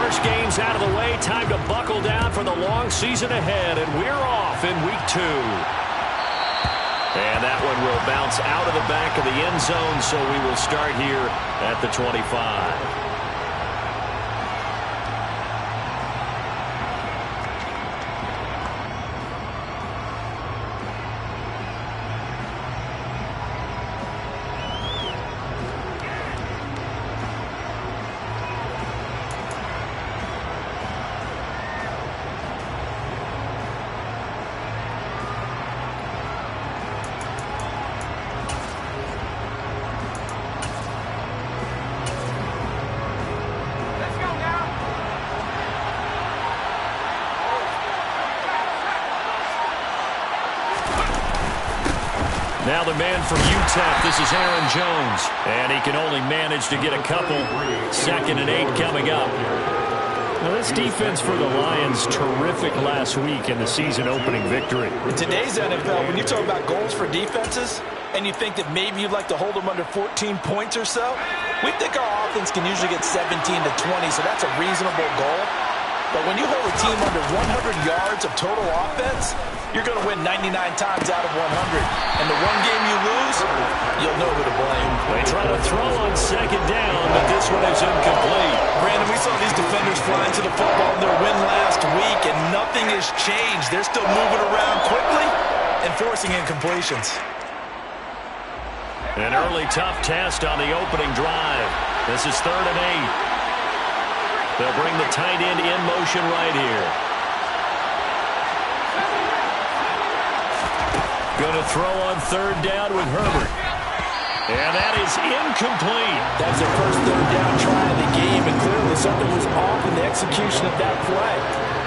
first game's out of the way. Time to buckle down for the long season ahead, and we're off in week 2. And that one will bounce out of the back of the end zone, so we will start here at the 25. Now the man from UTEP, this is Aaron Jones. And he can only manage to get a couple. 2nd and 8 coming up. Now this defense for the Lions, terrific last week in the season-opening victory. In today's NFL, when you talk about goals for defenses, and you think that maybe you'd like to hold them under 14 points or so, we think our offense can usually get 17 to 20, so that's a reasonable goal. But when you hold a team under 100 yards of total offense, you're going to win 99 times out of 100. And the one game you lose, you'll know who to blame. They try to throw on 2nd down, but this one is incomplete. Brandon, we saw these defenders flying to the football in their win last week, and nothing has changed. They're still moving around quickly and forcing incompletions. An early tough test on the opening drive. This is 3rd and 8. They'll bring the tight end in motion right here. Going to throw on 3rd down with Herbert. And that is incomplete. That's their first 3rd down try of the game, and clearly something was off in the execution of that play.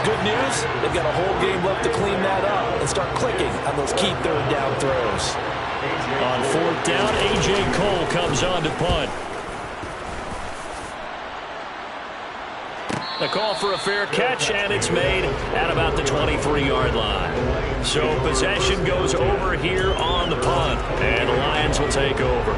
Good news, they've got a whole game left to clean that up and start clicking on those key 3rd down throws. On 4th down, A.J. Cole comes on to punt. The call for a fair catch, and it's made at about the 23-yard line. So possession goes over here on the punt, and the Lions will take over.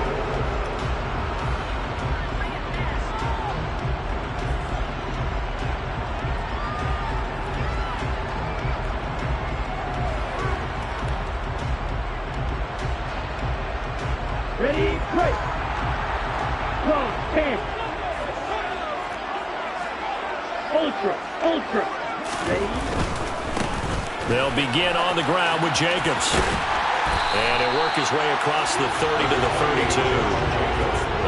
Ready, break. 12, 10. Ultra. Ready. They'll begin on the ground with Jacobs. And he'll work his way across the 30 to the 32.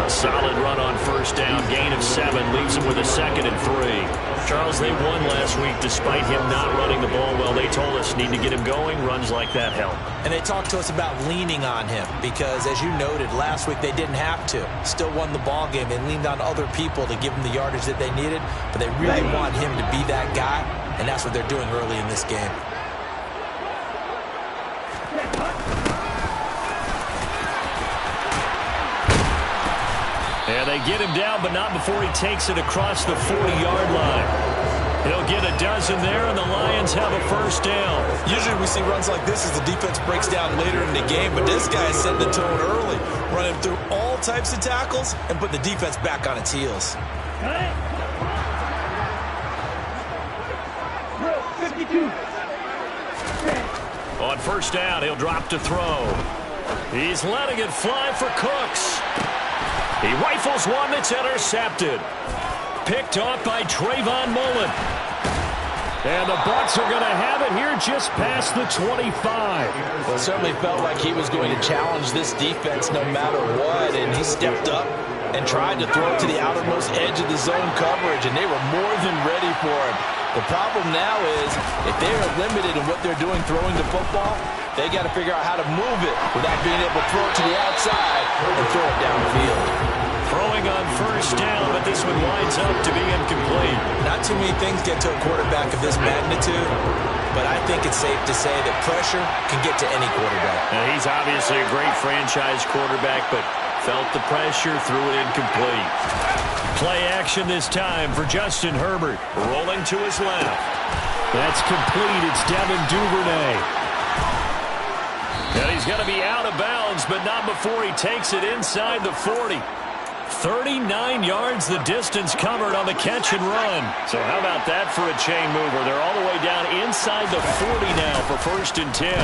A solid run on 1st down. Gain of 7 leaves him with a 2nd and 3. Charles, they won last week despite him not running the ball well. They told us need to get him going. Runs like that help. And they talked to us about leaning on him because, as you noted, last week they didn't have to. Still won the ball game. They leaned on other people to give them the yardage that they needed, but they really want him to be that guy, and that's what they're doing early in this game. And they get him down, but not before he takes it across the 40-yard line. He'll get a dozen there, and the Lions have a 1st down. Usually we see runs like this as the defense breaks down later in the game, but this guy is setting the tone early, running through all types of tackles and putting the defense back on its heels. 52. On 1st down, he'll drop to throw. He's letting it fly for Cooks. He rifles one that's intercepted. Picked off by Trayvon Mullen. And the Bucs are going to have it here just past the 25. Well, it certainly felt like he was going to challenge this defense no matter what, and he stepped up and tried to throw it to the outermost edge of the zone coverage, and they were more than ready for him. The problem now is if they are limited in what they're doing throwing the football, they got to figure out how to move it without being able to throw it to the outside and throw it downfield. Throwing on 1st down, but this one winds up to be incomplete. Not too many things get to a quarterback of this magnitude, but I think it's safe to say that pressure can get to any quarterback. Now, he's obviously a great franchise quarterback, but felt the pressure, threw it incomplete. Play action this time for Justin Herbert. Rolling to his left. That's complete. It's Devin Duvernay. And he's going to be out of bounds, but not before he takes it inside the 40. 39 yards the distance covered on the catch and run. So how about that for a chain mover? They're all the way down inside the 40 now for 1st and 10.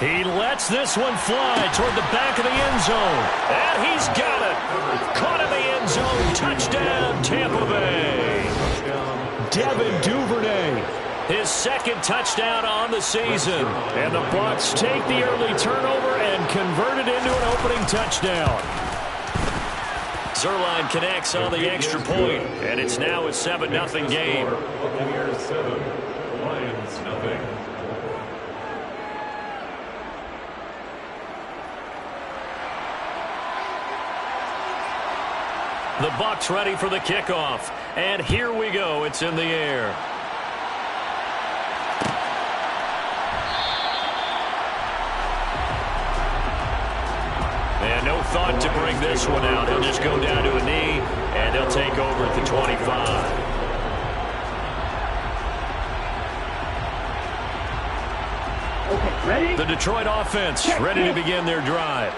He lets this one fly toward the back of the end zone. And he's got it. Caught in the end zone. Touchdown, Tampa Bay. Devin Duvernay. His 2nd touchdown on the season. And the Bucs take the early turnover and convert it into an opening touchdown. Zerline connects on the extra point, and it's now a 7-0 game. Buccaneers 7, Lions nothing. The Bucs ready for the kickoff, and here we go. It's in the air. And no thought to bring this one out. He'll just go down to a knee, and he'll take over at the 25. Okay, ready? The Detroit offense ready to begin their drive.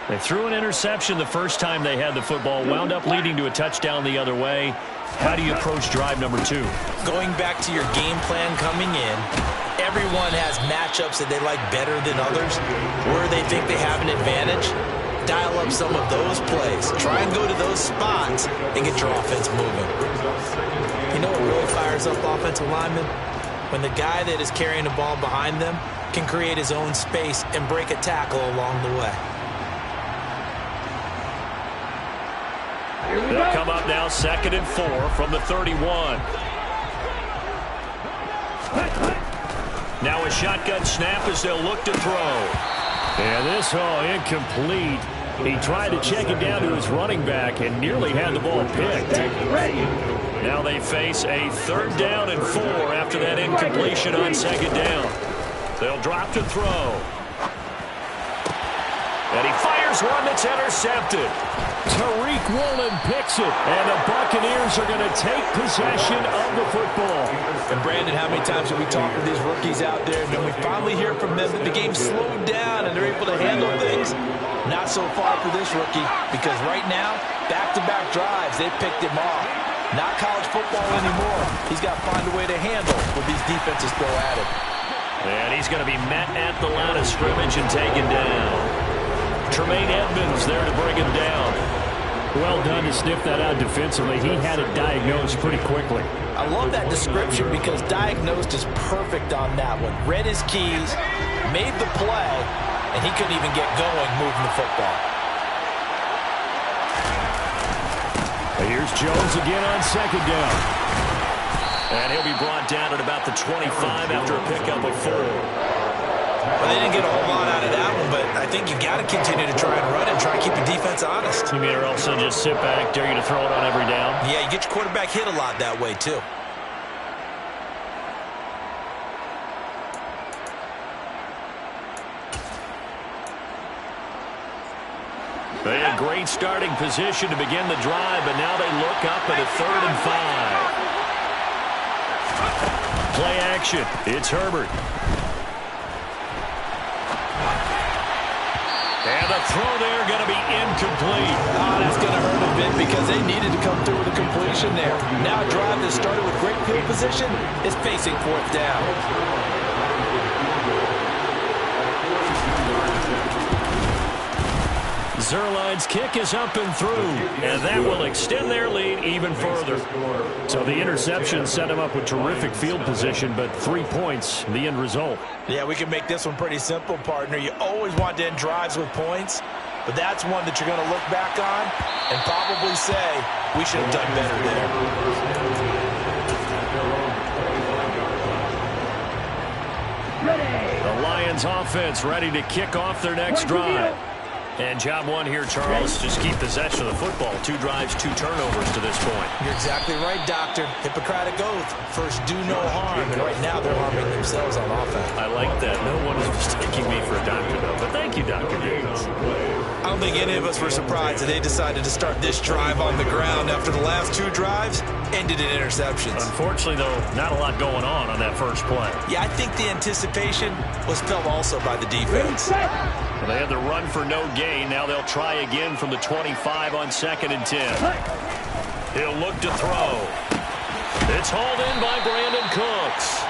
They threw an interception the first time they had the football, wound up leading to a touchdown the other way. How do you approach drive number 2? Going back to your game plan coming in, everyone has matchups that they like better than others, where they think they have an advantage. Dial up some of those plays. Try and go to those spots and get your offense moving. You know what really fires up offensive linemen? When the guy that is carrying the ball behind them can create his own space and break a tackle along the way. They'll come up now 2nd and 4 from the 31. Now a shotgun snap as they'll look to throw. And this incomplete. He tried to check it down to his running back and nearly had the ball picked. Now they face a 3rd down and 4 after that incompletion on 2nd down. They'll drop to throw. And he fires one that's intercepted. Tariq Woolen picks it, and the Buccaneers are going to take possession of the football. And Brandon, how many times have we talked to these rookies out there, and then we finally hear from them that the game slowed down and they're able to handle things? Not so far for this rookie, because right now, back-to-back drives, they picked him off. Not college football anymore. He's got to find a way to handle what these defenses throw at him. And he's going to be met at the line of scrimmage and taken down. Tremaine Edmonds there to bring him down. Well done to sniff that out defensively. He had it diagnosed pretty quickly. I love that description because diagnosed is perfect on that one. Read his keys, made the play, and he couldn't even get going moving the football. Here's Jones again on 2nd down. And he'll be brought down at about the 25 after a pickup of 4. Well, they didn't get a whole lot out of that one, but I think you've got to continue to try and run and try and keep the defense honest. You mean or else they'll just sit back, dare you to throw it on every down? Yeah, you get your quarterback hit a lot that way, too. They had great starting position to begin the drive, but now they look up at a 3rd and 5. Play action. It's Herbert. And the throw there going to be incomplete. Oh, that's going to hurt a bit because they needed to come through with a completion there. Now a drive that started with great field position is facing 4th down. Zerline's kick is up and through, and that will extend their lead even further. So the interception set him up with terrific field position, but 3 points, the end result. Yeah, we can make this one pretty simple, partner. You always want to end drives with points, but that's one that you're going to look back on and probably say, we should have done better there. The Lions offense ready to kick off their next drive. And job one here, Charles, just keep possession of the football. 2 drives, 2 turnovers to this point. You're exactly right, Doctor. Hippocratic oath. First, do no harm. And right now, they're harming themselves on offense. I like that. No one is mistaking me for a doctor, though. But thank you, Dr. Davis. I don't think any of us were surprised that they decided to start this drive on the ground after the last 2 drives ended in interceptions. Unfortunately, though, not a lot going on that first play. Yeah, I think the anticipation was felt also by the defense. Well, they had the run for no gain. Now they'll try again from the 25 on 2nd and 10. He'll look to throw. It's hauled in by Brandon Cooks.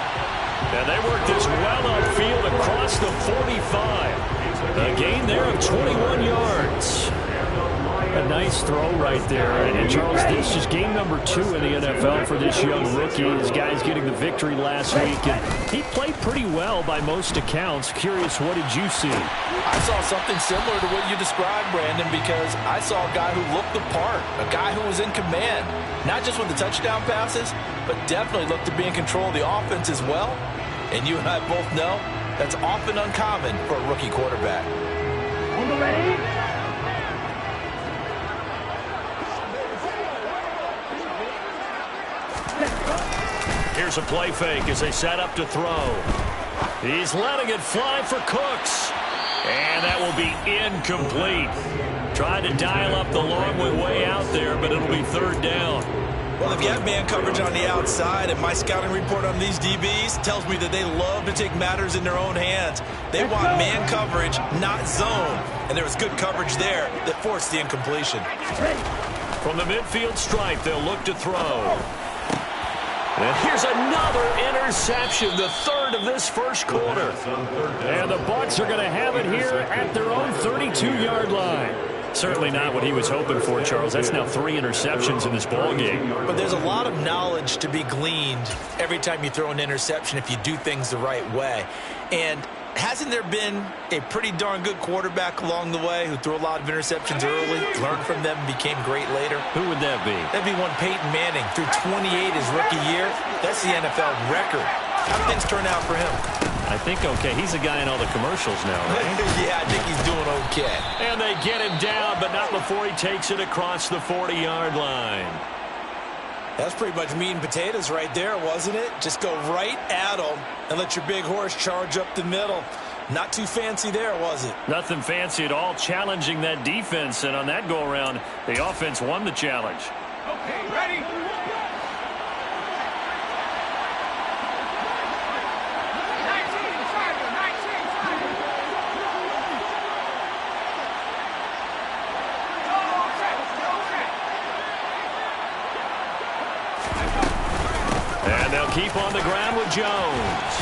And they work this well upfield across the 45. A gain there of 21 yards. A nice throw right there. And Charles, this is game number 2 in the NFL for this young rookie. This guy's getting the victory last week. And he played pretty well by most accounts. Curious, what did you see? I saw something similar to what you described, Brandon, because I saw a guy who looked the part, a guy who was in command, not just with the touchdown passes, but definitely looked to be in control of the offense as well. And you and I both know that's often uncommon for a rookie quarterback. Ready? Here's a play fake as they set up to throw. He's letting it fly for Cooks. And that will be incomplete. Tried to dial up the long way out there, but it'll be 3rd down. Well, if you have man coverage on the outside, and my scouting report on these DBs tells me that they love to take matters in their own hands. They want man coverage, not zone. And there was good coverage there that forced the incompletion. From the midfield stripe, they'll look to throw. And here's another interception, the 3rd of this first quarter. And the Bucs are going to have it here at their own 32-yard line. Certainly not what he was hoping for, Charles. That's now 3 interceptions in this ball game. But there's a lot of knowledge to be gleaned every time you throw an interception if you do things the right way. And hasn't there been a pretty darn good quarterback along the way who threw a lot of interceptions early, learned from them, and became great later? Who would that be? That'd be one Peyton Manning. Threw 28 his rookie year. That's the NFL record. How do things turn out for him? I think okay. He's a guy in all the commercials now, right? Yeah, I think he's doing okay. And they get him down, but not before he takes it across the 40-yard line. That's pretty much meat and potatoes right there, wasn't it? Just go right at them and let your big horse charge up the middle. Not too fancy there, was it? Nothing fancy at all, challenging that defense. And on that go-around, the offense won the challenge. Okay, ready? And they'll keep on the ground with Jones.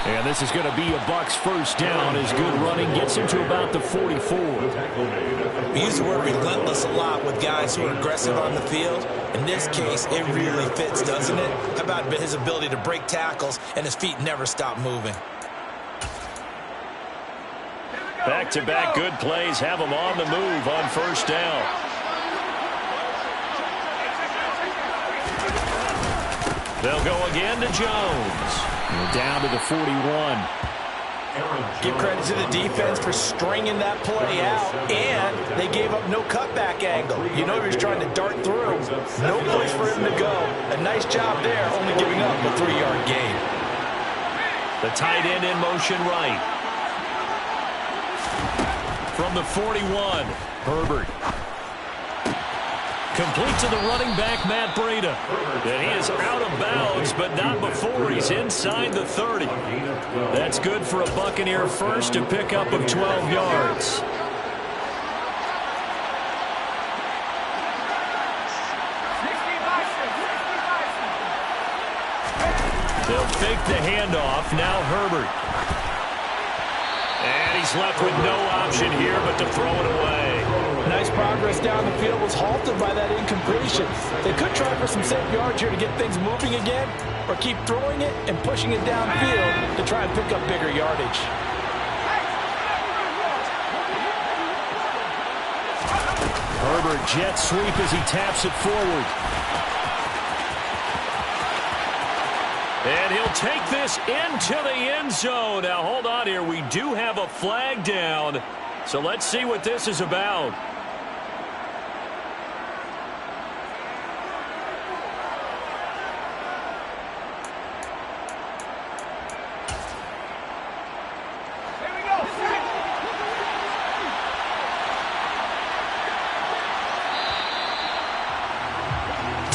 And this is going to be a Bucs first down as good running gets him to about the 44. We use the word relentless a lot with guys who are aggressive on the field. In this case, it really fits, doesn't it? How about his ability to break tackles and his feet never stop moving? Back-to-back good plays have him on the move on first down. They'll go again to Jones. And down to the 41. Give credit to the defense for stringing that play out, and they gave up no cutback angle. You know he was trying to dart through. No place for him to go. A nice job there, only giving up a 3-yard gain. The tight end in motion right. From the 41, Herbert. Complete to the running back, Matt Breida. And he is out of bounds, but not before he's inside the 30. That's good for a Buccaneer first, a pickup of 12 yards. They'll fake the handoff. Now Herbert. And he's left with no option here but to throw it away. Nice progress down the field was halted by that incompletion. They could try for some safe yards here to get things moving again, or keep throwing it and pushing it downfield to try and pick up bigger yardage. Herbert jet sweep as he taps it forward. And he'll take this into the end zone. Now, hold on here. We do have a flag down. So let's see what this is about.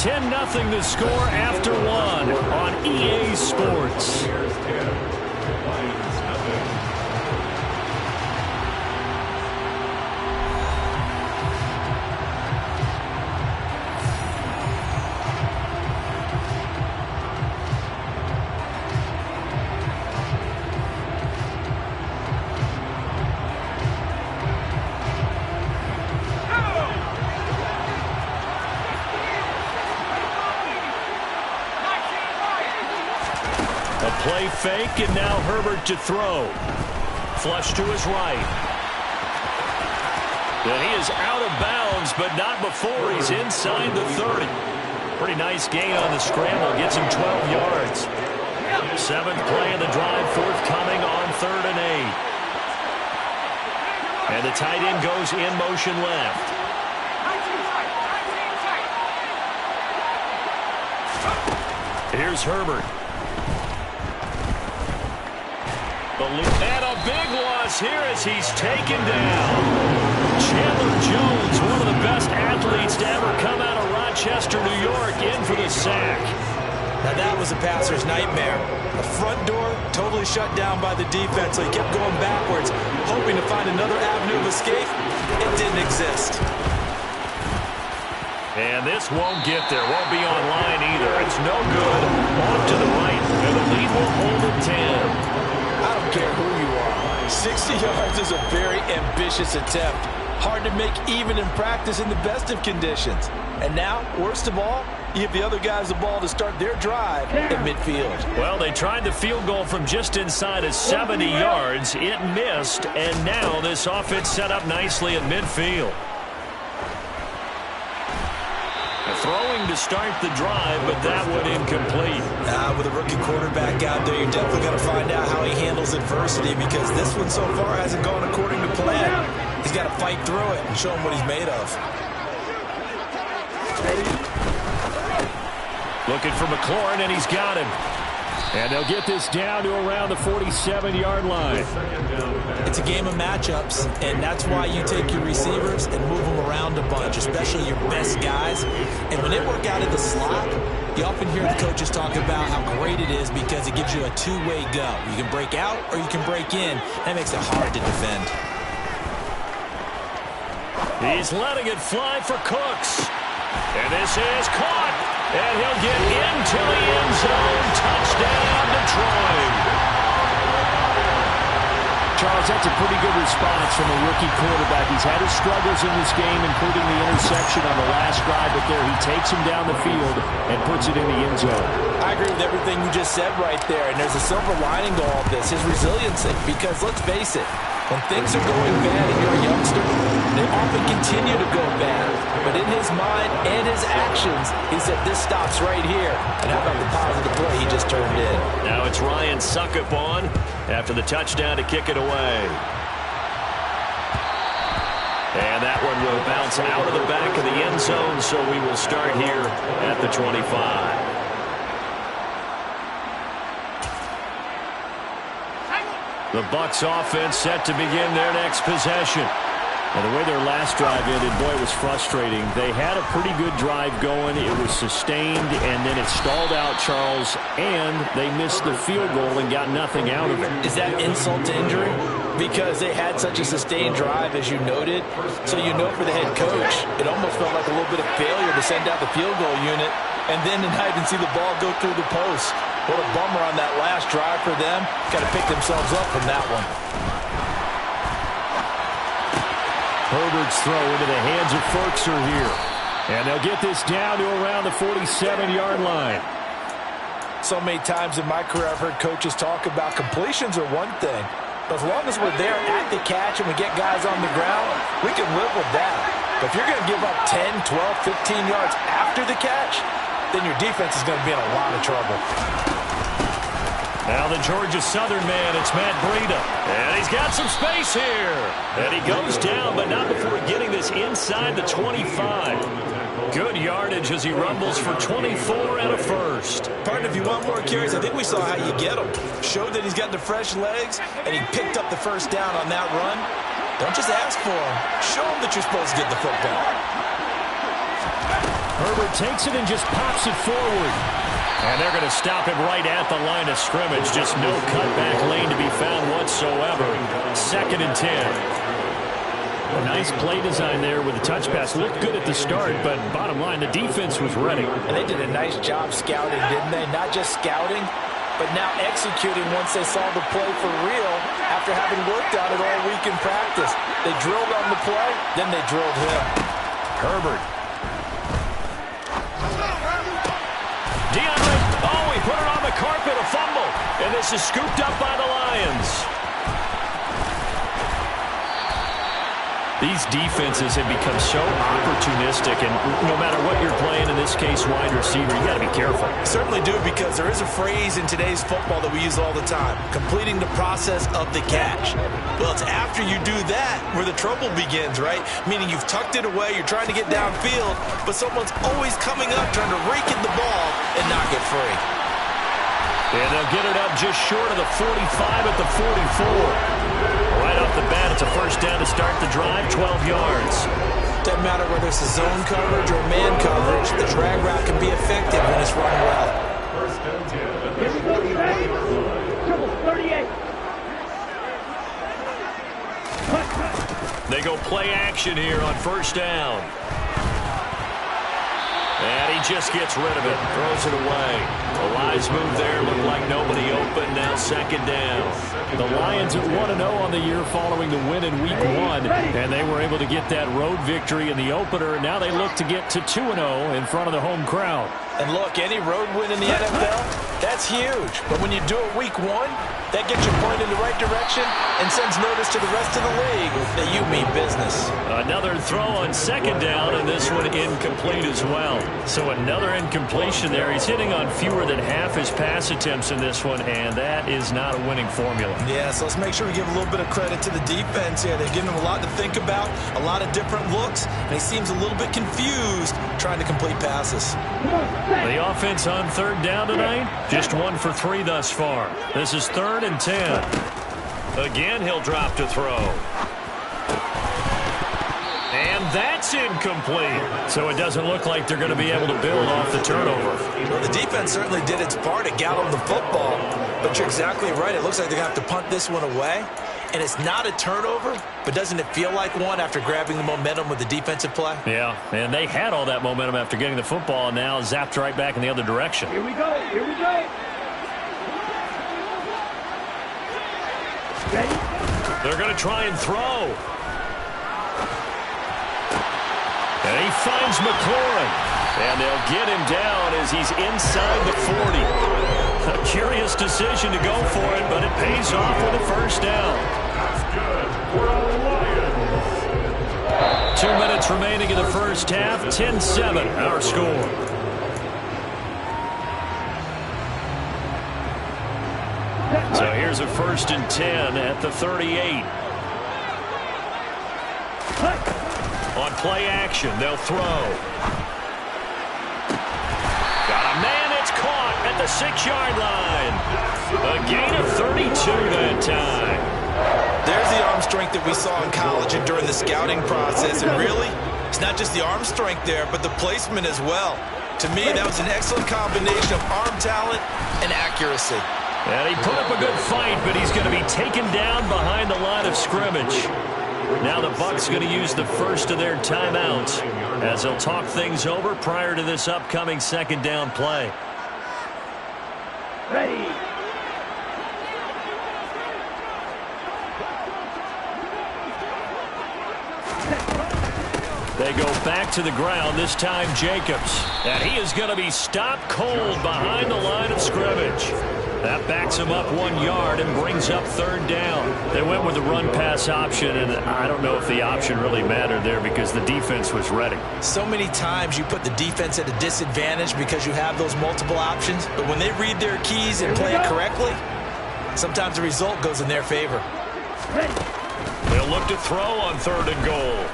10-0 the score after one on EA Sports. Play fake, and now Herbert to throw. Flush to his right. And he is out of bounds, but not before he's inside the 30. Pretty nice gain on the scramble. Gets him 12 yards. Seventh play of the drive, forthcoming on 3rd and 8. And the tight end goes in motion left. Here's Herbert. And a big loss here as he's taken down. Chandler Jones, one of the best athletes to ever come out of Rochester, New York, in for the sack. Now that was a passer's nightmare. The front door totally shut down by the defense, so he kept going backwards, hoping to find another avenue of escape. It didn't exist. And this won't get there. Won't be online either. It's no good. Off to the right, and the lead will hold at 10. I don't care who you are. 60 yards is a very ambitious attempt. Hard to make even in practice in the best of conditions. And now, worst of all, you give the other guys the ball to start their drive at midfield. Well, they tried the field goal from just inside of 70 yards. It missed, and now this offense set up nicely at midfield. Throwing to start the drive, but that one incomplete. With a rookie quarterback out there, you're definitely going to find out how he handles adversity, because this one so far hasn't gone according to plan. He's got to fight through it and show him what he's made of. Looking for McLaurin, and he's got him. And they'll get this down to around the 47-yard line. It's a game of matchups, and that's why you take your receivers and move them around a bunch, especially your best guys. And when they work out in the slot, you often hear the coaches talk about how great it is because it gives you a two-way go. You can break out or you can break in. That makes it hard to defend. He's letting it fly for Cooks. And this is caught. And he'll get into the end zone. Touchdown, Detroit. Charles, that's a pretty good response from a rookie quarterback. He's had his struggles in this game, including the interception on the last drive, but there he takes him down the field and puts it in the end zone. I agree with everything you just said right there, and there's a silver lining to all of this, his resiliency, because let's face it, when things are going bad and you're a youngster, they often continue to go bad. But in his mind and his actions, he said, this stops right here. And how about the positive play he just turned in? Now it's Ryan Suckup on after the touchdown to kick it away. And that one will bounce out of the back of the end zone, so we will start here at the 25. The Bucs offense set to begin their next possession. And the way their last drive ended, boy, it was frustrating. They had a pretty good drive going. It was sustained, and then it stalled out, Charles, and they missed the field goal and got nothing out of it. Is that insult to injury? Because they had such a sustained drive, as you noted. So you know for the head coach, it almost felt like a little bit of failure to send out the field goal unit and then to not even see the ball go through the post. What a bummer on that last drive for them. Got to pick themselves up from that one. Herbert's throw into the hands of Ferkser here. And they'll get this down to around the 47-yard line. So many times in my career I've heard coaches talk about completions are one thing. But as long as we're there at the catch and we get guys on the ground, we can live with that. But if you're going to give up 10, 12, 15 yards after the catch, then your defense is going to be in a lot of trouble. Now the Georgia Southern man, it's Matt Breida. And he's got some space here. And he goes down, but not before getting this inside the 25. Good yardage as he rumbles for 24 and a first. Partner, if you want more carries, I think we saw how you get him. Showed that he's got the fresh legs, and he picked up the first down on that run. Don't just ask for him. Show him that you're supposed to get the football. Herbert takes it and just pops it forward. And they're going to stop him right at the line of scrimmage. Just no cutback lane to be found whatsoever. 2nd and 10. A nice play design there with the touch pass. Looked good at the start, but bottom line, the defense was ready. And they did a nice job scouting, didn't they? Not just scouting, but now executing once they saw the play for real after having worked on it all week in practice. They drilled on the play, then they drilled him. Herbert. DeAndre, he put it on the carpet, a fumble. And this is scooped up by the Lions. These defenses have become so opportunistic, and no matter what you're playing, in this case, wide receiver, you got to be careful. Certainly do, because there is a phrase in today's football that we use all the time, completing the process of the catch. Well, it's after you do that where the trouble begins, right? Meaning you've tucked it away, you're trying to get downfield, but someone's always coming up trying to rake in the ball and knock it free. And they'll get it up just short of the 45 at the 44. Right off the bat, it's a first down to start the drive, 12 yards. Doesn't matter whether it's a zone coverage or man coverage, the drag route can be effective when it's run well. First and 10. Here we go, ready? Triple 38. They go play action here on first down. And he just gets rid of it, throws it away. The Lions move there, looked like nobody open, now 2nd down. The Lions at 1-0 on the year following the win in Week 1, and they were able to get that road victory in the opener. Now they look to get to 2-0 in front of the home crowd. And look, any road win in the NFL, that's huge. But when you do it Week 1, that gets you pointed in the right direction and sends notice to the rest of the league that you mean business. Another throw on 2nd down, and this one incomplete as well. So another incompletion there. He's hitting on fewer than half his pass attempts in this one, and that is not a winning formula. Yeah, so let's make sure we give a little bit of credit to the defense here. They've given him a lot to think about, a lot of different looks, and he seems a little bit confused trying to complete passes. The offense on 3rd down tonight, just 1 for 3 thus far. This is 3rd and 10. Again, he'll drop to throw. And that's incomplete. So it doesn't look like they're going to be able to build off the turnover. Well, the defense certainly did its part to gallop the football, but you're exactly right. It looks like they're going to have to punt this one away. And it's not a turnover, but doesn't it feel like one after grabbing the momentum with the defensive play? Yeah, and they had all that momentum after getting the football, and now zapped right back in the other direction. Here we go, here we go. Ready? They're going to try and throw. And he finds McLaurin. And they'll get him down as he's inside the 40. A curious decision to go for it, but it pays off with a first down. That's good for the Lions. 2 minutes remaining in the first half. 10-7, our score. So here's a 1st and 10 at the 38. On play action, they'll throw. Got a man, it's caught at the 6-yard line. A gain of 32 that time. There's the arm strength that we saw in college and during the scouting process. And really, it's not just the arm strength there, but the placement as well. To me, that was an excellent combination of arm talent and accuracy. And he put up a good fight, but he's going to be taken down behind the line of scrimmage. Now the Bucs going to use the first of their timeouts as they'll talk things over prior to this upcoming 2nd down play. Ready? They go back to the ground, this time Jacobs. And he is going to be stopped cold behind the line of scrimmage. That backs him up 1 yard and brings up 3rd down. They went with the run-pass option, and I don't know if the option really mattered there because the defense was ready. So many times you put the defense at a disadvantage because you have those multiple options, but when they read their keys and play it correctly, sometimes the result goes in their favor. Ready? They'll look to throw on 3rd and goal.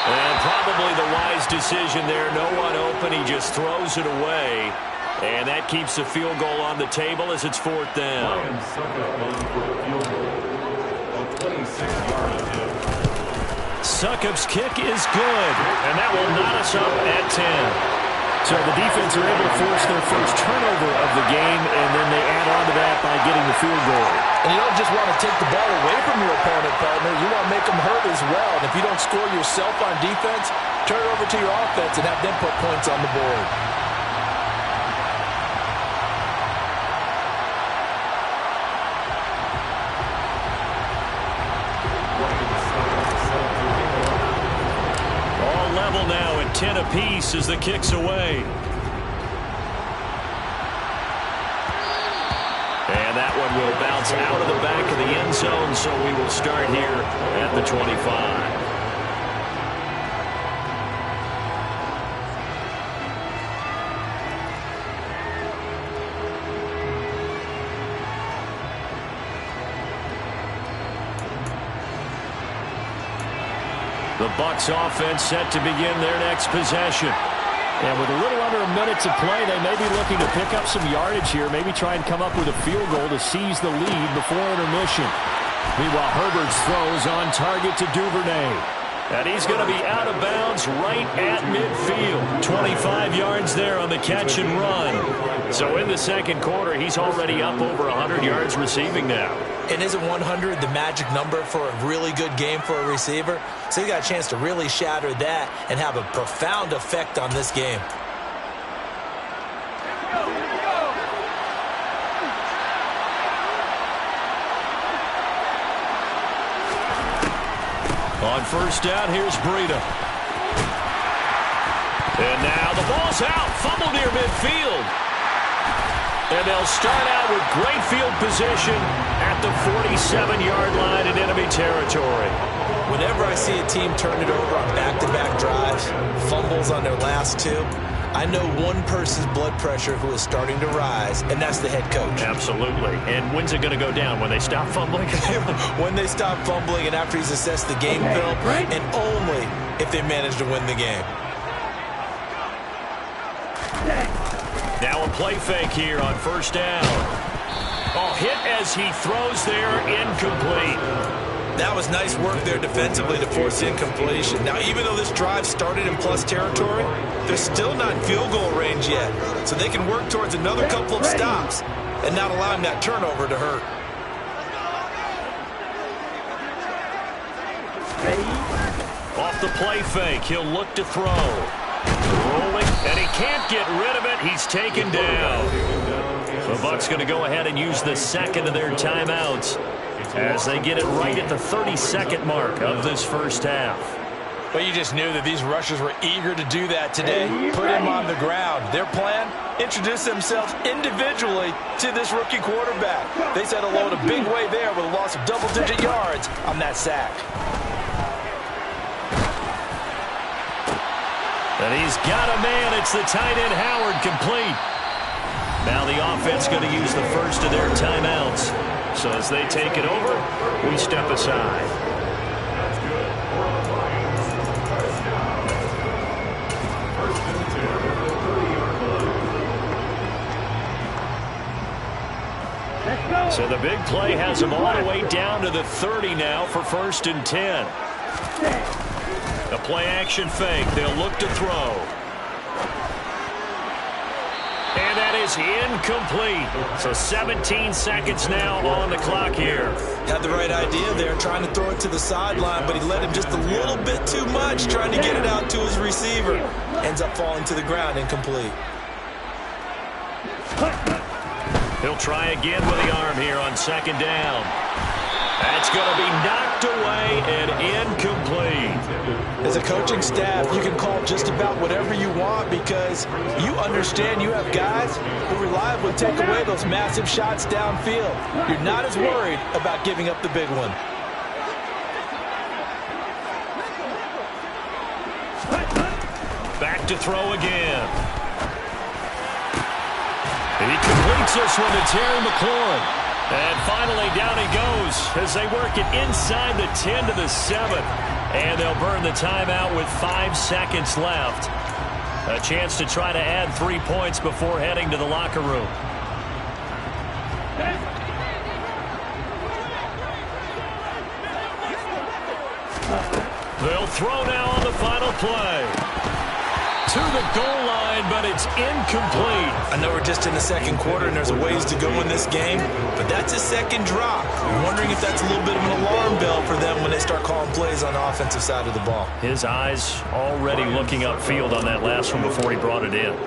And probably the wise decision there. No one open. He just throws it away. And that keeps the field goal on the table as it's 4th down. Lions suck up one for a field goal. A 26-yard attempt. Succop's kick is good, and that will knot us up at 10. So the defense are able to force their first turnover of the game, and then they add on to that by getting the field goal. And you don't just want to take the ball away from your opponent, partner. You want to make them hurt as well. And if you don't score yourself on defense, turn it over to your offense and have them put points on the board. All level now at 10 apiece as the kick's away. And that one will bounce out of the back of the end zone, so we will start here at the 25. The Bucs offense set to begin their next possession. And with a little under a minute to play, they may be looking to pick up some yardage here, maybe try and come up with a field goal to seize the lead before intermission. Meanwhile, Herbert's throws on target to Duvernay. And he's going to be out of bounds right at midfield. 25 yards there on the catch and run. So in the second quarter, he's already up over 100 yards receiving now. And isn't 100 the magic number for a really good game for a receiver? So you got a chance to really shatter that and have a profound effect on this game. On first down, here's Breida. And now the ball's out. Fumble near midfield. And they'll start out with great field position at the 47-yard line in enemy territory. Whenever I see a team turn it over on back-to-back drives, fumbles on their last two, I know one person's blood pressure who is starting to rise, and that's the head coach. Absolutely. And when's it going to go down? When they stop fumbling? When they stop fumbling and after he's assessed the game film, and only if they manage to win the game. Now a play fake here on first down. Oh, hit as he throws there, incomplete. That was nice work there defensively to force incompletion. Now, even though this drive started in plus territory, they're still not in field goal range yet. So they can work towards another couple of stops and not allowing that turnover to hurt. Off the play fake, he'll look to throw. Rolling, and he can't get rid of it. He's taken down. The Bucs going to go ahead and use the second of their timeouts as they get it right at the 32nd mark of this first half. But you just knew that these rushers were eager to do that today. Put him on the ground. Their plan, introduce themselves individually to this rookie quarterback. They said hello in a big way there with a loss of double-digit yards on that sack. And he's got a man. It's the tight end, Howard, complete. Now the offense going to use the first of their timeouts. So as they take it over, we step aside. So the big play has them all the way down to the 30 now for first and 10. A play-action fake. They'll look to throw. And that is incomplete. So 17 seconds now on the clock here. Had the right idea there, trying to throw it to the sideline, but he let him just a little bit too much, trying to get it out to his receiver. Ends up falling to the ground, incomplete. He'll try again with the arm here on second down. That's going to be knocked away and incomplete. As a coaching staff, you can call just about whatever you want because you understand you have guys who reliably take away those massive shots downfield. You're not as worried about giving up the big one. Back to throw again. And he completes this one to Terry McLaurin. And finally, down he goes as they work it inside the 10 to the 7. And they'll burn the timeout with 5 seconds left. A chance to try to add 3 points before heading to the locker room. They'll throw now on the final play. To the goal line, but it's incomplete. I know we're just in the second quarter and there's a ways to go in this game, but that's his second drop. I'm wondering if that's a little bit of an alarm bell for them when they start calling plays on the offensive side of the ball. His eyes already looking upfield on that last one before he brought it in.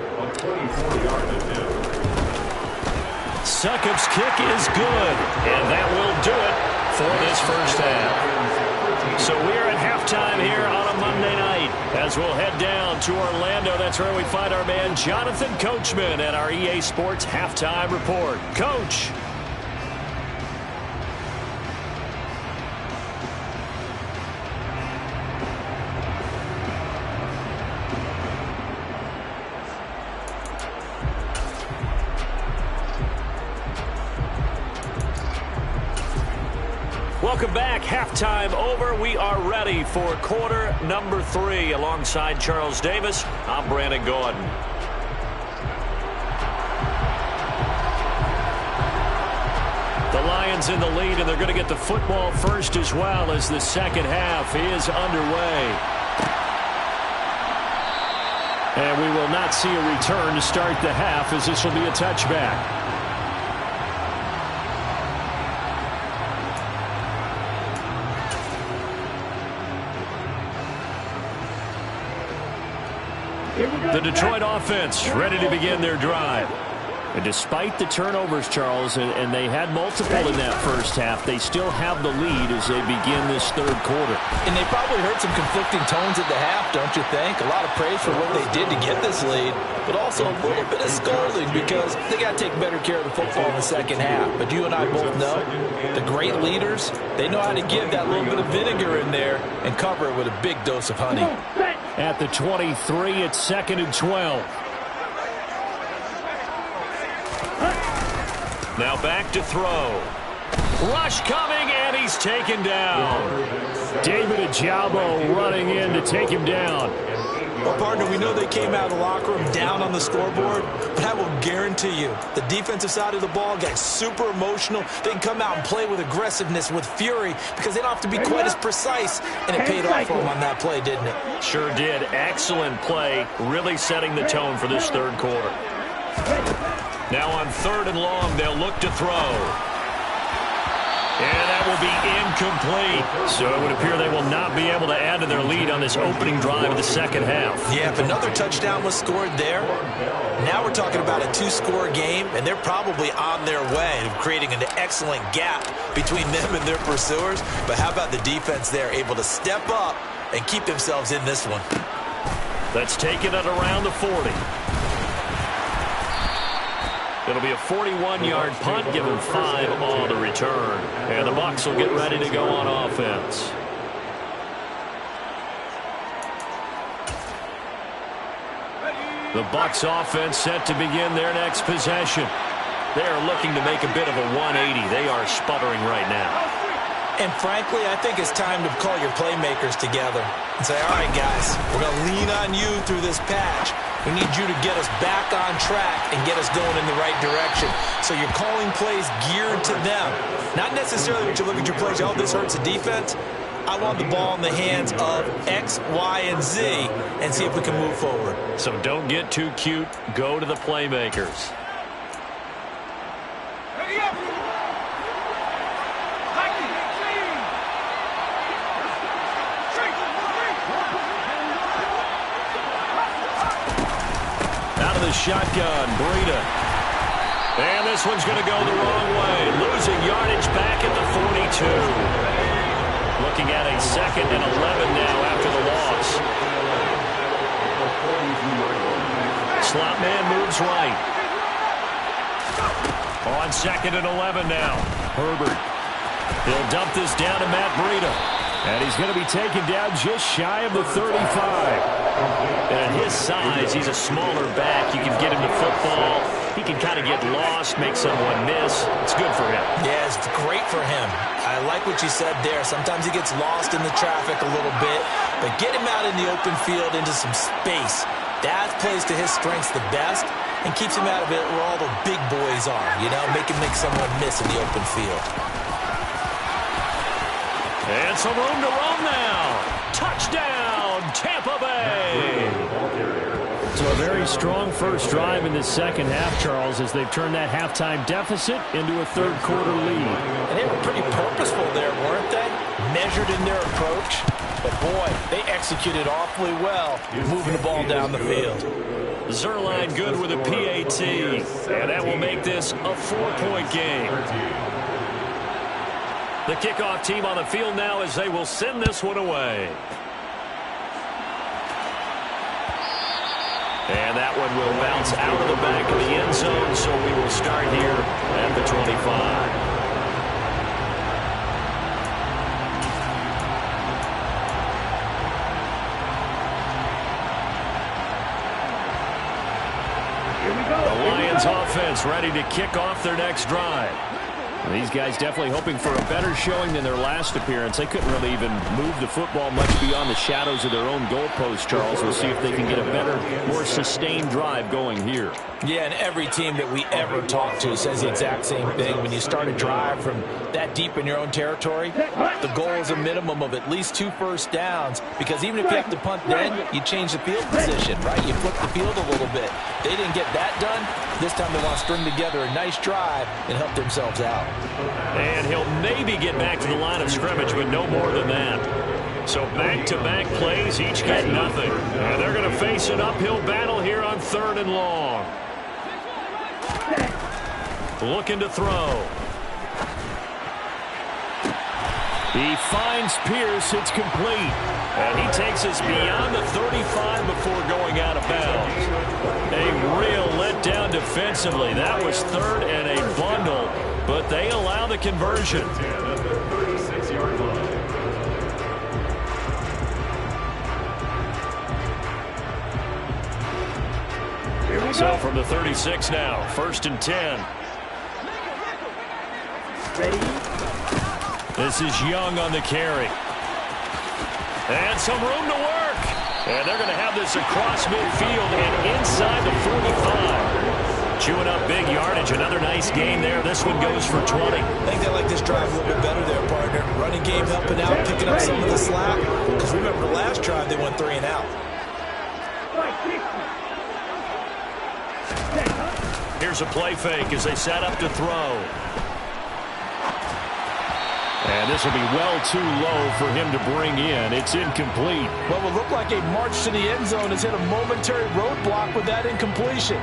Succop's kick is good, and that will do it for this first half. So we're at halftime here on a Monday night as we'll head down to Orlando. That's where we find our man Jonathan Coachman at our EA Sports Halftime Report. Coach. Welcome back. Halftime over. We are ready for quarter number 3. Alongside Charles Davis, I'm Brandon Gordon. The Lions in the lead, and they're going to get the football first as well as the second half is underway. And we will not see a return to start the half, as this will be a touchback. The Detroit offense ready to begin their drive. And despite the turnovers, Charles, and they had multiple in that first half, they still have the lead as they begin this third quarter. And they probably heard some conflicting tones at the half, don't you think? A lot of praise for what they did to get this lead, but also a little bit of scolding because they got to take better care of the football in the second half. But you and I both know the great leaders, they know how to give that little bit of vinegar in there and cover it with a big dose of honey. At the 23, it's 2nd and 12. Now back to throw. Rush coming, and he's taken down. David Ojabo running in to take him down. Well, partner, we know they came out of the locker room down on the scoreboard, but I will guarantee you the defensive side of the ball got super emotional. They can come out and play with aggressiveness, with fury, because they don't have to be quite as precise, and it paid off for them on that play, didn't it? Sure did. Excellent play, really setting the tone for this third quarter. Now on 3rd and long, they'll look to throw. And that will be incomplete. So it would appear they will not be able to add to their lead on this opening drive of the second half. Yeah, if another touchdown was scored there, now we're talking about a 2-score game, and they're probably on their way of creating an excellent gap between them and their pursuers. But how about the defense there, able to step up and keep themselves in this one? Let's take it at around the 40. It'll be a 41-yard punt, given 5 on the return. And the Bucs will get ready to go on offense. The Bucs offense set to begin their next possession. They are looking to make a bit of a 180. They are sputtering right now. And frankly, I think it's time to call your playmakers together and say, all right, guys, we're going to lean on you through this patch. We need you to get us back on track and get us going in the right direction. So you're calling plays geared to them. Not necessarily when you look at your plays, oh, this hurts the defense. I want the ball in the hands of X, Y, and Z and see if we can move forward. So don't get too cute. Go to the playmakers. Shotgun, Breida. And this one's going to go the wrong way. Losing yardage back at the 42. Looking at a 2nd and 11 now after the loss. Slot man moves right. On 2nd and 11 now. Herbert. He'll dump this down to Matt Breida. And he's going to be taken down just shy of the 35. And at his size, he's a smaller back. You can get him the football. He can kind of get lost, make someone miss. It's good for him. Yeah, it's great for him. I like what you said there. Sometimes he gets lost in the traffic a little bit. But get him out in the open field into some space. That plays to his strengths the best and keeps him out of it where all the big boys are. You know, make someone miss in the open field. And some room to roam now. Touchdown, Tampa Bay. So a very strong first drive in the second half, Charles, as they've turned that halftime deficit into a third-quarter lead. And they were pretty purposeful there, weren't they? Measured in their approach. But, boy, they executed awfully well, moving the ball down the field. Zerline good with a PAT, and that will make this a 4-point game. The kickoff team on the field now as they will send this one away. And that one will bounce out of the back of the end zone, so we will start here at the 25. The Lions offense ready to kick off their next drive. These guys definitely hoping for a better showing than their last appearance. They couldn't really even move the football much beyond the shadows of their own goalpost, Charles. We'll see if they can get a better, more sustained drive going here. Yeah, and every team that we ever talk to says the exact same thing. When you start a drive from that deep in your own territory, the goal is a minimum of at least 2 first downs, because even if you have to punt then, you change the field position, right? You flip the field a little bit. They didn't get that done. This time they want to string together a nice drive and help themselves out. And he'll maybe get back to the line of scrimmage, but no more than that. So back-to-back plays, each get nothing. And they're going to face an uphill battle here on 3rd and long. Looking to throw. He finds Pierce. It's complete. And he takes us beyond the 35 before going out of bounds. A real letdown defensively. That was 3rd and a bundle, but they allow the conversion. So from the 36 now, 1st and 10. This is Young on the carry. And some room to work. And they're going to have this across midfield and inside the 45. Chewing up big yardage. Another nice gain there. This one goes for 20. I think they like this drive a little bit better there, partner. Running game helping out, picking up some of the slack. Because remember, the last drive they went 3 and out. Here's a play fake as they set up to throw. And this will be well too low for him to bring in. It's incomplete. What will look like a march to the end zone has hit a momentary roadblock with that incompletion.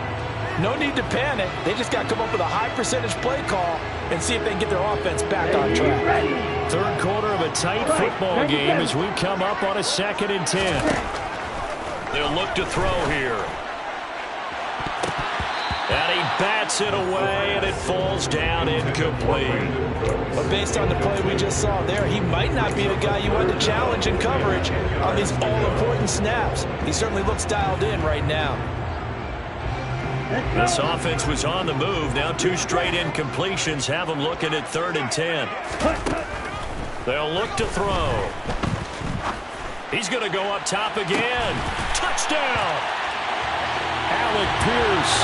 No need to panic. They just got to come up with a high percentage play call and see if they can get their offense back on track. 3rd quarter of a tight football game as we come up on a 2nd and 10. They'll look to throw here. And he bats it away, and it falls down incomplete. But based on the play we just saw there, he might not be the guy you want to challenge in coverage on these all-important snaps. He certainly looks dialed in right now. This offense was on the move. Now 2 straight incompletions have them looking at 3rd and 10. They'll look to throw. He's going to go up top again. Touchdown! Alec Pierce,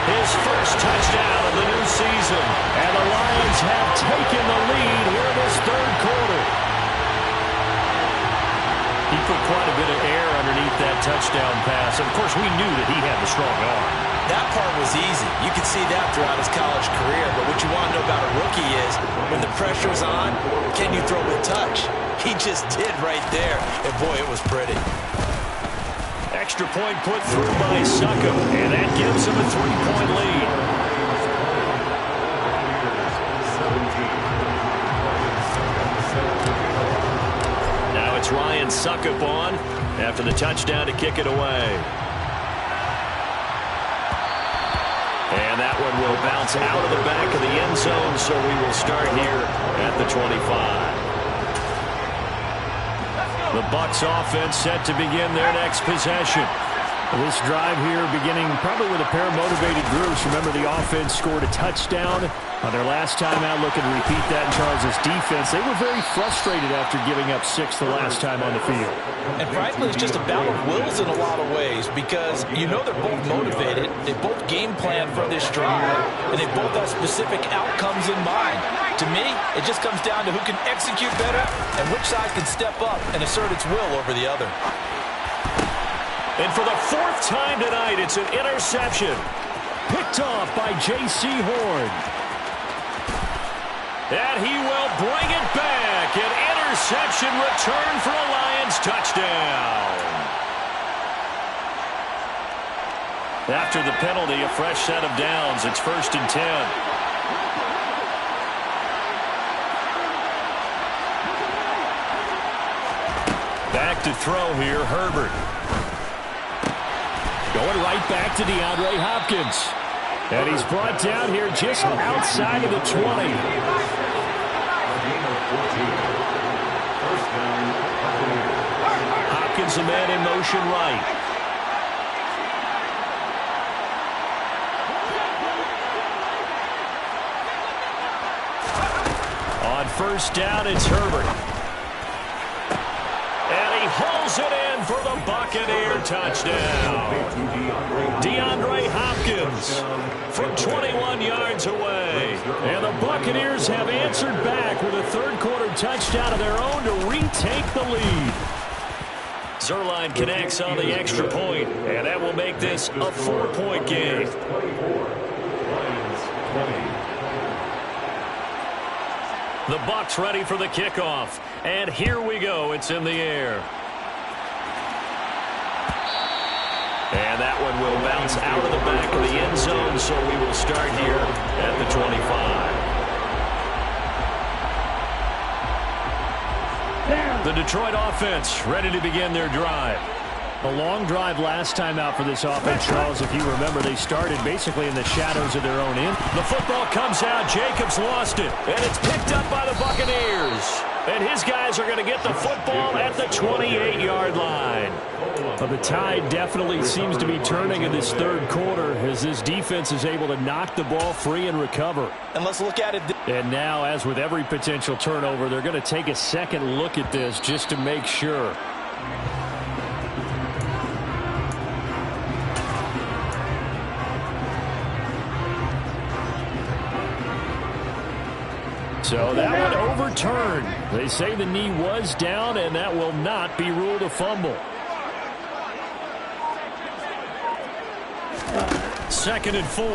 his first touchdown of the new season. And the Lions have taken the lead here in this 3rd quarter. He put quite a bit of air underneath that touchdown pass. Of course, we knew that he had the strong arm. That part was easy. You could see that throughout his college career. But what you want to know about a rookie is when the pressure's on, can you throw with touch? He just did right there. And, boy, it was pretty. Extra point put through by Succop, and that gives him a 3-point lead. Now it's Ryan Succop on after the touchdown to kick it away. And that one will bounce out of the back of the end zone, so we will start here at the 25. The Bucs offense set to begin their next possession. This drive here beginning probably with a pair of motivated groups. Remember, the offense scored a touchdown on their last time out. Looking to repeat that in Charles' defense. They were very frustrated after giving up 6 the last time on the field. And frankly, it's just a battle of wills in a lot of ways because you know they're both motivated. They both game plan for this drive, and they both have specific outcomes in mind. To me, it just comes down to who can execute better and which side can step up and assert its will over the other. And for the 4th time tonight, it's an interception. Picked off by J.C. Horn. And he will bring it back. An interception return for a Lions touchdown. After the penalty, a fresh set of downs. It's 1st and 10. Back to throw here, Herbert. Going right back to DeAndre Hopkins. And he's brought down here just outside of the 20. Hopkins, the man in motion right. On 1st down, it's Herbert. And he hauls it in for the Buccaneer touchdown. DeAndre Hopkins from 21 yards away. And the Buccaneers have answered back with a 3rd quarter touchdown of their own to retake the lead. Zerline connects on the extra point, and that will make this a 4-point game. The Bucs ready for the kickoff. And here we go. It's in the air. And that one will bounce out of the back of the end zone, so we will start here at the 25. The Detroit offense ready to begin their drive. A long drive last time out for this offense, Charles. If you remember, they started basically in the shadows of their own end. The football comes out. Jacobs lost it. And it's picked up by the Buccaneers. And his guys are going to get the football at the 28-yard line. Well, the tide definitely seems to be turning in this 3rd quarter as this defense is able to knock the ball free and recover. And let's look at it. And now, as with every potential turnover, they're going to take a second look at this just to make sure. So that one overturned. They say the knee was down, and that will not be ruled a fumble. 2nd and 4.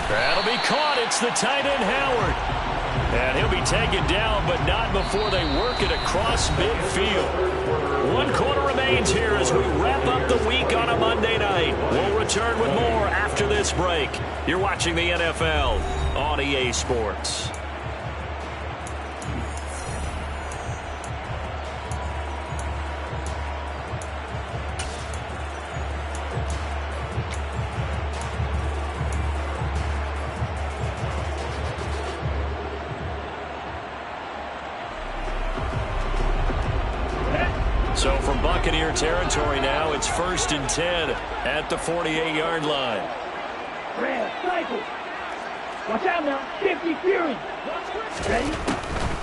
That'll be caught. It's the tight end, Howard. And he'll be taken down, but not before they work it across midfield. 1 quarter remains here as we wrap up the week on a Monday night. We'll return with more after this break. You're watching the NFL on EA Sports. So from Buccaneer territory now, it's 1st and 10 at the 48-yard line. Red, cycle. Watch out now. 50 Fury. Ready?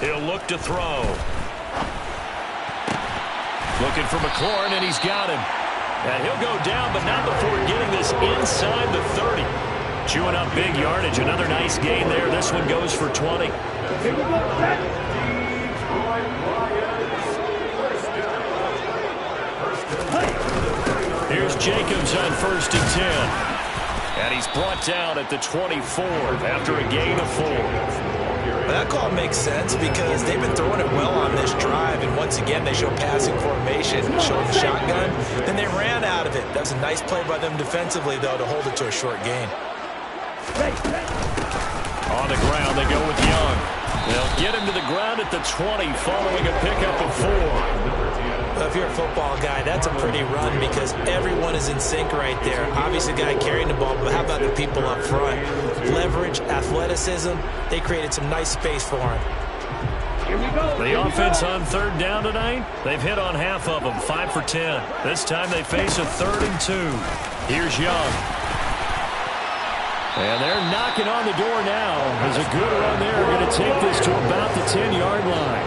He'll look to throw. Looking for McLaurin, and he's got him. And he'll go down, but not before getting this inside the 30. Chewing up big yardage. Another nice gain there. This one goes for 20. Here we go. Set. Here's Jacobs on 1st and 10. And he's brought down at the 24 after a gain of 4. That call makes sense because they've been throwing it well on this drive, and once again they show passing formation, showing shotgun. Then they ran out of it. That was a nice play by them defensively, though, to hold it to a short gain. On the ground, they go with Young. They'll get him to the ground at the 20 following a pickup of 4. Well, if you're a football guy, that's a pretty run because everyone is in sync right there. Obviously, the guy carrying the ball, but how about the people up front? Leverage, athleticism, they created some nice space for him. Here we go. The offense on third down tonight, they've hit on half of them, 5 for 10. This time they face a 3rd and 2. Here's Young. And they're knocking on the door now. As a good run there, going to take this to about the 10-yard line.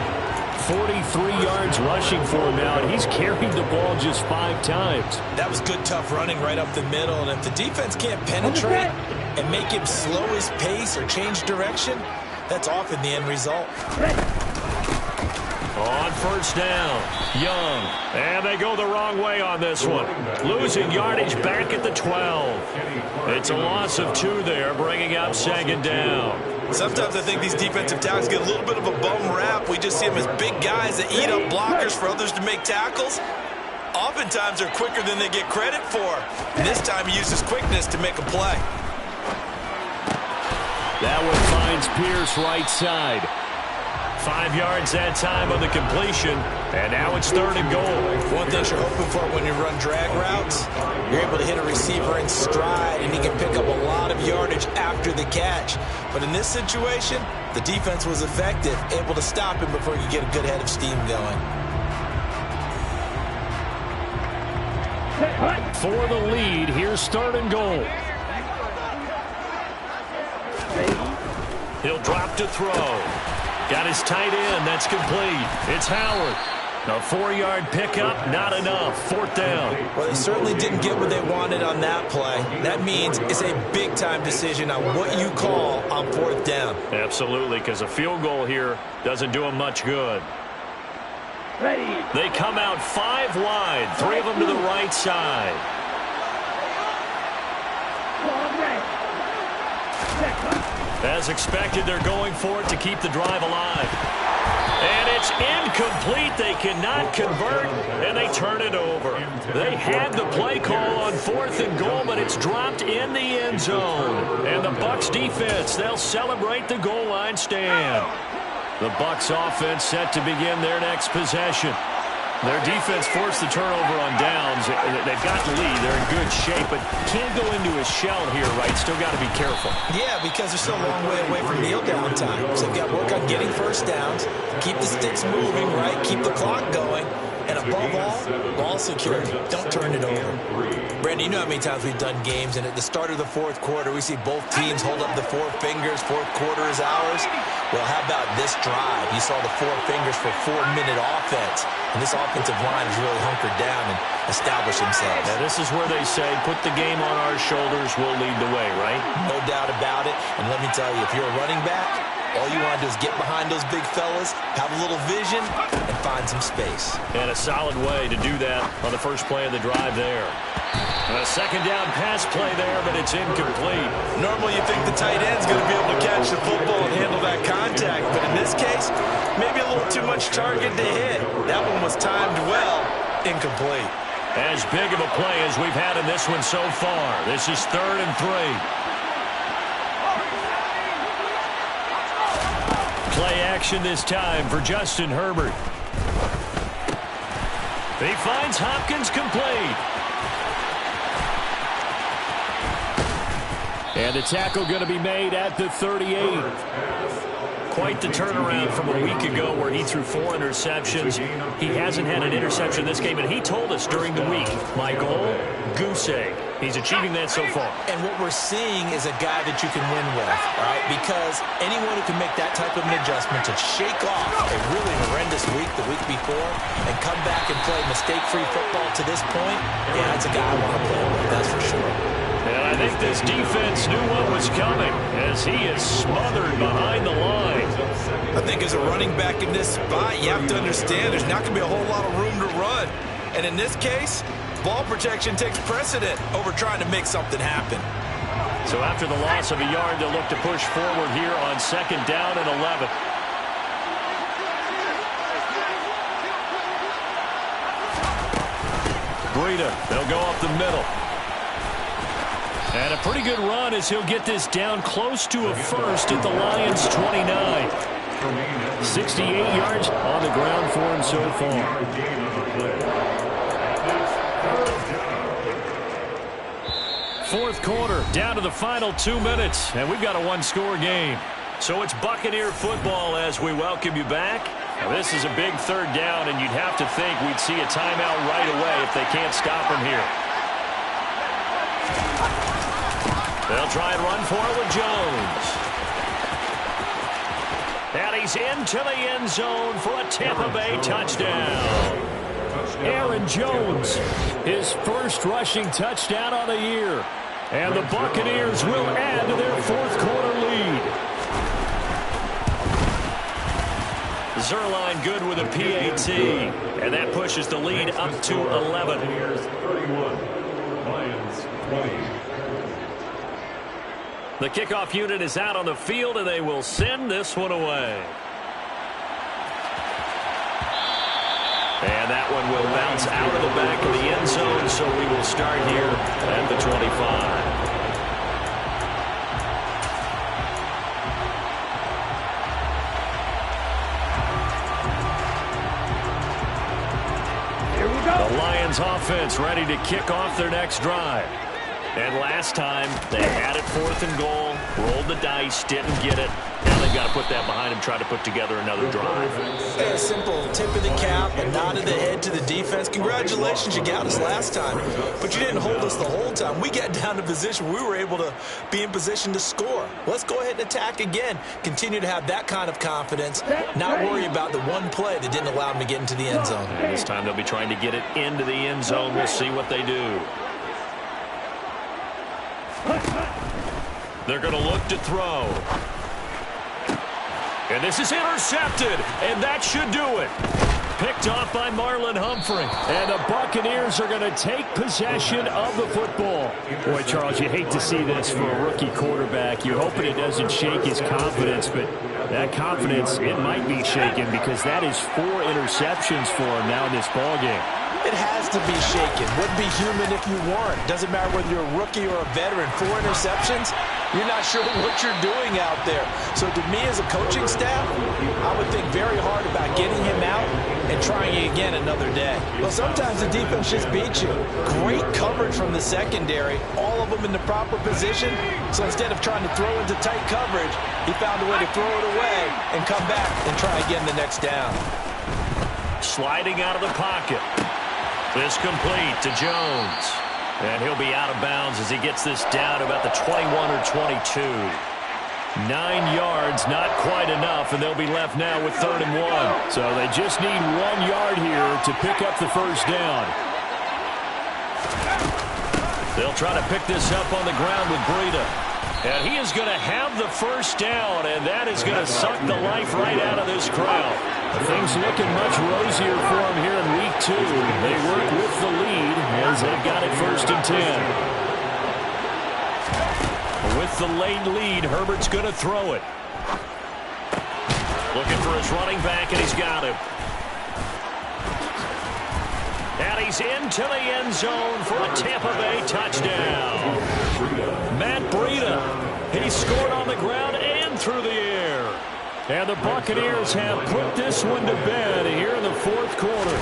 43 yards rushing for him now, and he's carried the ball just 5 times. That was good, tough running right up the middle, and if the defense can't penetrate and make him slow his pace or change direction, that's often the end result. On first down, Young. And they go the wrong way on this one. Losing yardage back at the 12. It's a loss of 2 there, bringing up 2nd down. Sometimes I think these defensive tackles get a little bit of a bum rap. We just see them as big guys that eat up blockers for others to make tackles. Oftentimes they're quicker than they get credit for. And this time he uses quickness to make a play. That one finds Pierce right side. 5 yards that time on the completion, and now it's 3rd and goal. One thing you're hoping for when you run drag routes, you're able to hit a receiver in stride, and he can pick up a lot of yardage after the catch. But in this situation, the defense was effective, able to stop him before you get a good head of steam going. For the lead, here's 3rd and goal. He'll drop to throw. Got his tight end. That's complete. It's Howard. A 4-yard pickup, not enough. 4th down. Well, they certainly didn't get what they wanted on that play. That means it's a big-time decision on what you call on 4th down. Absolutely, because a field goal here doesn't do them much good. Ready. They come out 5 wide, 3 of them to the right side. As expected, they're going for it to keep the drive alive. And it's incomplete. They cannot convert, and they turn it over. They had the play call on 4th and goal, but it's dropped in the end zone. And the Bucs defense, they'll celebrate the goal line stand. The Bucs offense set to begin their next possession. Their defense forced the turnover on downs. They've got the lead. They're in good shape, but can't go into a shell here, right? Still got to be careful. Yeah, because they're still a long way away from kneel down time. So they've got to work on getting first downs, keep the sticks moving, right? Keep the clock going. And above all, ball security. Don't turn it over. Brandon, you know how many times we've done games, and at the start of the 4th quarter, we see both teams hold up the 4 fingers. 4th quarter is ours. Well, how about this drive? You saw the 4 fingers for 4-minute offense. And this offensive line has really hunkered down and established themselves. Now, this is where they say, put the game on our shoulders, we'll lead the way, right? No doubt about it. And let me tell you, if you're a running back, all you want to do is get behind those big fellas, have a little vision, and find some space. And a solid way to do that on the first play of the drive there. And a 2nd down pass play there, but it's incomplete. Normally you think the tight end's going to be able to catch the football and handle that contact, but in this case, maybe a little too much target to hit. That one was timed well, incomplete. As big of a play as we've had in this one so far. This is 3rd and 3. Play action this time for Justin Herbert. He finds Hopkins complete. And the tackle going to be made at the 38. Quite the turnaround from a week ago where he threw 4 interceptions. He hasn't had an interception this game, and he told us during the week, my goal, goose egg. He's achieving that so far. And what we're seeing is a guy that you can win with, all right? Because anyone who can make that type of an adjustment to shake off a really horrendous week the week before and come back and play mistake-free football to this point, yeah, that's a guy I want to play with, that's for sure. And I think this defense knew what was coming as he is smothered behind the line. I think as a running back in this spot, you have to understand there's not going to be a whole lot of room to run. And in this case, ball protection takes precedent over trying to make something happen. So after the loss of a yard, they'll look to push forward here on 2nd down and 11. Breida, they'll go up the middle. And a pretty good run as he'll get this down close to a first at the Lions' 29. 68 yards on the ground for him so far. Fourth quarter, down to the final 2 minutes, and we've got a 1-score game. So it's Buccaneer football as we welcome you back. Now, this is a big third down, and you'd have to think we'd see a timeout right away if they can't stop him here. They'll try and run for it with Jones. And he's into the end zone for a Tampa Bay touchdown. Aaron Jones, his first rushing touchdown on the year. And the Buccaneers will add to their fourth quarter lead. Zerline good with a PAT, and that pushes the lead up to 11. 31, Lions 20. The kickoff unit is out on the field, and they will send this one away. And that one will bounce out of the back of the end zone, so we will start here at the 25. The Lions offense ready to kick off their next drive. And last time, they had it 4th and goal, rolled the dice, didn't get it. Now they've got to put that behind them, try to put together another drive. A simple tip of the cap, a nod of the head to the defense. Congratulations, you got us last time, but you didn't hold us the whole time. We got down to position. We were able to be in position to score. Let's go ahead and attack again. Continue to have that kind of confidence, not worry about the one play that didn't allow them to get into the end zone. And this time they'll be trying to get it into the end zone. We'll see what they do. They're going to look to throw. And this is intercepted, and that should do it. Picked off by Marlon Humphrey. And the Buccaneers are going to take possession of the football. Boy, Charles, you hate to see this for a rookie quarterback. You're hoping it doesn't shake his confidence, but that confidence, it might be shaken because that is 4 interceptions for him now in this ballgame. It has to be shaken. Wouldn't be human if you weren't. Doesn't matter whether you're a rookie or a veteran. 4 interceptions, you're not sure what you're doing out there. So to me as a coaching staff, I would think very hard about getting him out and trying again another day. Well, sometimes the defense just beats you. Great coverage from the secondary, all of them in the proper position. So instead of trying to throw into tight coverage, he found a way to throw it away and come back and try again the next down. Sliding out of the pocket. This complete to Jones. And he'll be out of bounds as he gets this down about the 21 or 22. 9 yards, not quite enough, and they'll be left now with 3rd and 1. So they just need 1 yard here to pick up the first down. They'll try to pick this up on the ground with Breida. And he is going to have the first down, and that is going to suck the life right out of this crowd. Things looking much rosier for him here in week 2. They work with the lead as they've got it 1st and 10. With the late lead, Herbert's going to throw it. Looking for his running back, and he's got him. And he's into the end zone for a Tampa Bay touchdown. Matt Breida, he scored on the ground and through the air. And the Buccaneers have put this one to bed here in the 4th quarter.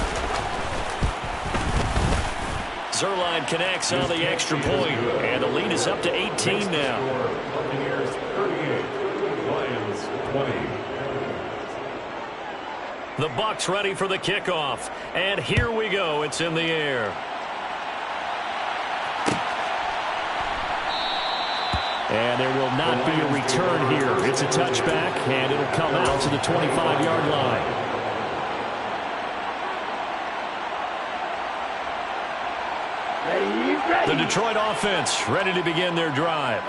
Zerline connects on the extra point, and the lead is up to 18 now. Buccaneers 38, Lions 20. The Bucs ready for the kickoff, and here we go. It's in the air. And there will not be a return here. It's a touchback, and it'll come out to the 25-yard line. The Detroit offense ready to begin their drive.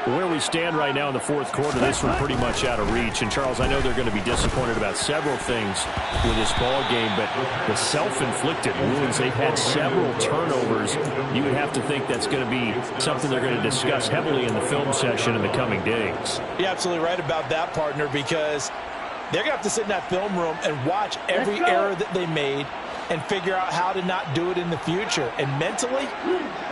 Where we stand right now in the 4th quarter, this one pretty much out of reach. And, Charles, I know they're going to be disappointed about several things with this ball game, but the self-inflicted wounds, they've had several turnovers. You would have to think that's going to be something they're going to discuss heavily in the film session in the coming days. You're absolutely right about that, partner, because they're going to have to sit in that film room and watch every error that they made and figure out how to not do it in the future. And mentally,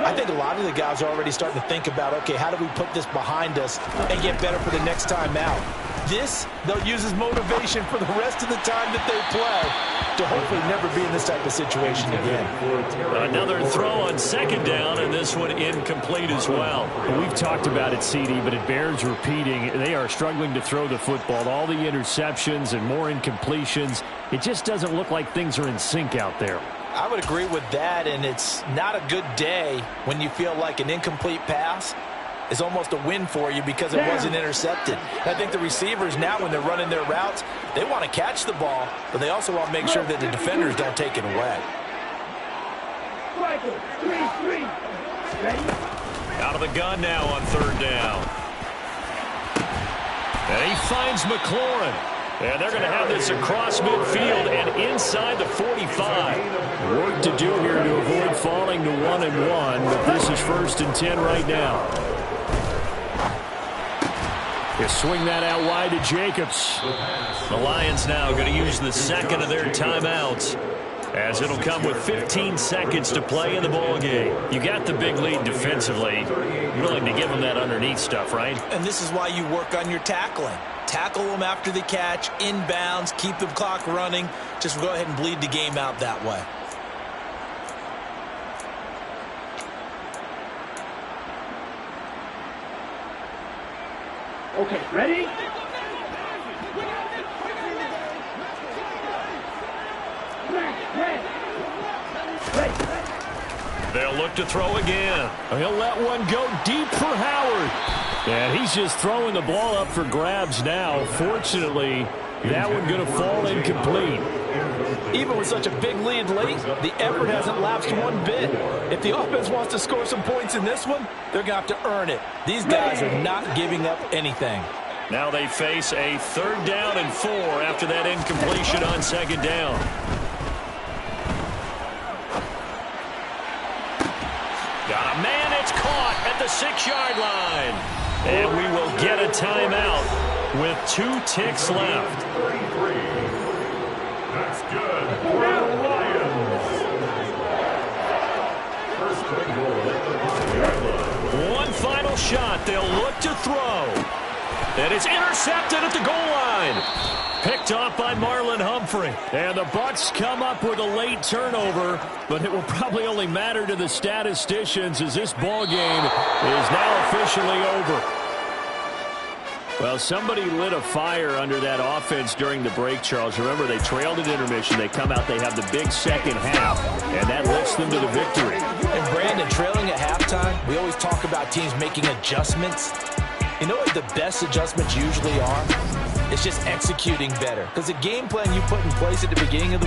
I think a lot of the guys are already starting to think about, okay, how do we put this behind us and get better for the next time out? this they'll use as motivation for the rest of the time that they play to hopefully never be in this type of situation again. Another throw on second down, and this one incomplete as well. We've talked about it, CD, but it bears repeating. They are struggling to throw the football. All the interceptions and more incompletions. It just doesn't look like things are in sync out there. I would agree with that, and it's not a good day when you feel like an incomplete pass is almost a win for you because it wasn't intercepted. I think the receivers now, when they're running their routes, they want to catch the ball, but they also want to make sure that the defenders don't take it away. Out of the gun now on third down. And he finds McLaurin. And they're going to have this across midfield and inside the 45. Work to do here to avoid falling to 1-1, but this is 1st and 10 right now. You swing that out wide to Jacobs. The Lions now going to use the second of their timeouts, as it'll come with 15 seconds to play in the ball game. You got the big lead defensively. Willing to give them that underneath stuff, right? And this is why you work on your tackling. Tackle them after the catch, inbounds, keep the clock running. Just go ahead and bleed the game out that way. Okay, ready? They'll look to throw again. He'll let one go deep for Howard. And he's just throwing the ball up for grabs now. Fortunately, that one going to fall incomplete. Even with such a big lead late, the effort hasn't lapsed one bit. If the offense wants to score some points in this one, they're going to have to earn it. These guys are not giving up anything. Now they face a 3rd down and 4 after that incompletion on second down. Got a man, it's caught at the 6-yard line. And we will get a timeout with 2 ticks left. 33. That's good for the Lions. First and goal at the 5-yard line. One final shot. They'll look to throw. And it's intercepted at the goal line. Picked off by Marlon Humphrey. And the Bucs come up with a late turnover, but it will probably only matter to the statisticians as this ball game is now officially over. Well, somebody lit a fire under that offense during the break, Charles. Remember, they trailed at intermission. They come out, they have the big second half, and that lifts them to the victory. And Brandon, trailing at halftime, we always talk about teams making adjustments. You know what the best adjustments usually are? It's just executing better. Because the game plan you put in place at the beginning of the